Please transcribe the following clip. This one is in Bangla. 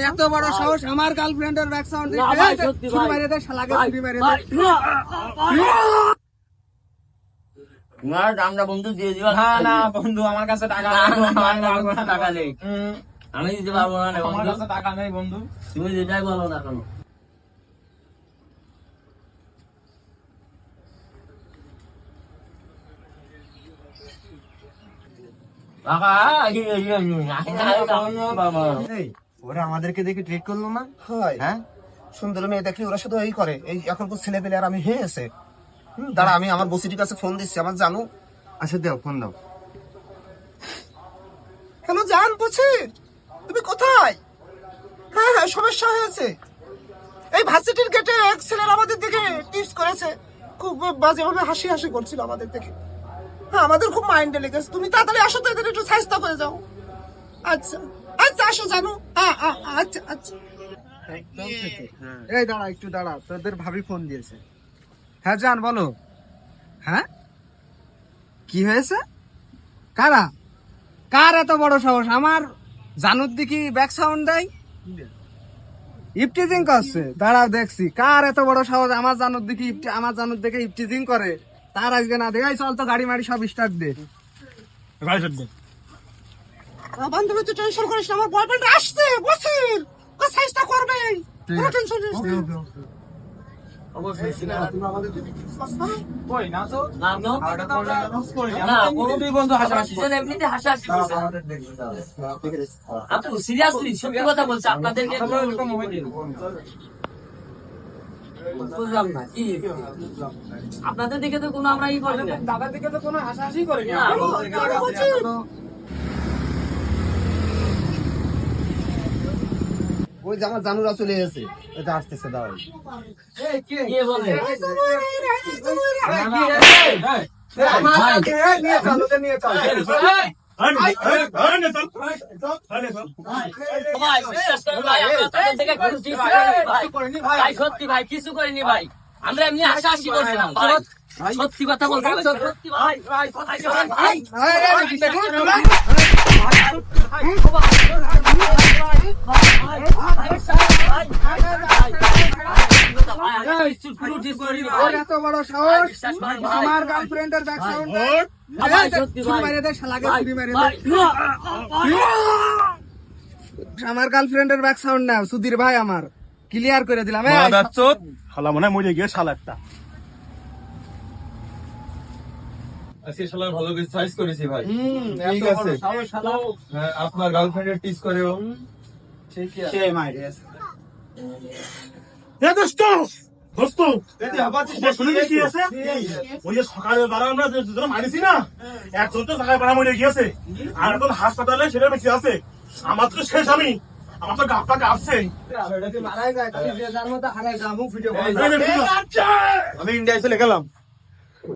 এত বড় সাহস আমার গার্লফ্রেন্ডের ব্যাক সাউন্ড আমরা বন্ধু দিয়ে দিব না বন্ধু, আমার কাছে টাকা টাকা নেই, আমি দিতে পারবো না। আমার কাছে টাকা নেই বন্ধু, তুমি যেটাই বলো না কেন। ওরা আমাদেরকে দেখে ট্রিট করলো না? হ্যাঁ, সুন্দর মেয়ে দেখলে ওরা শুধু এই করে। এই এখনকার ছেলে পেলে আর আমি হয়েছে। দাঁড়া, আমি আমার বসিটির কাছে ফোন দিচ্ছি, আমার জানু। আচ্ছা দাও, ফোন দাও। হ্যালো জান, বুঝি তুমি কোথায়? হ্যাঁ হ্যাঁ, সমস্যা হয়েছে। এই ভার্সিটির গেটে এক ছেলের আমাদের দিকে টিপস করেছে, খুব বাজেভাবে হাসি হাসি করছিল আমাদের দেখে। হ্যাঁ, আমাদের খুব মাইন্ডে লেগেছে। তুমি তাড়াতাড়ি আসো তো, এদের একটু চেষ্টা করে যাও। আচ্ছা আচ্ছা, আসো জানো। আচ্ছা আচ্ছা। এই দাঁড়া, একটু দাঁড়া, তোদের ভাবি ফোন দিয়েছে। হ্যাঁ জান, বলো। হ্যাঁ, কি হয়েছে? কারা? কার এত বড় সাহস আমার জানুর দিকে ব্যাক সাউন্ড দেয়, ইপটিজিং করছে? দাঁড়াও দেখছি কার এত বড় সাহস আমার জানুর দিকে ইপটিজিং করে। তার আজকে না দেখাই, চল তো গাড়ি মাড়ি সব স্টার্ট দে। বান্ধবী তুই টেনশন করিস না, আমার বয়ফ্রেন্ড আসছে, বসির ও চেষ্টা করবে, কোনো টেনশন নিস না। আপনাদেরকে বুঝলাম না কি, আপনাদের দিকে তো কোনো আমরা ই করি না, দাদার দিকে তো কোনো হাসাহাসি করি না। ওই যে আমার জানুরা চলে এসেছে, এটা আসতেছে। দাঁড়াও, কে বলে নিয়ে চল। সত্যি ভাই কিছু করিনি ভাই, আমরা এমনি হাসাহাসি করছিলাম। সত্যি কথা বলছি ভাই, এত বড় সাহস আমার গার্লফ্রেন্ডের ব্যাক সাউন্ড আমার গার্লফ্রেন্ডের ব্যাক সাউন্ড নাও। সুধীর ভাই আমার ক্লিয়ার করে দিলাম। শালা মনে হয় মরে গিয়ে শালা একটা আজকে শালা ভালো করে সাইজ করেছি ভাই। ঠিক আছে, আপনার গার্লফ্রেন্ডের টিস করেও ঠিক আছে। সকালে আমরা মারিছি না, একজন তো সকালে বাড়া মরে গিয়েছে, আর এখন হাসপাতালে সেটা বেঁচে আছে। আমার তো শেষ, আমার তো গাপটা কাঁপছে। মারাই যায়, আমি ইন্ডিয়ায় চলে গেলাম।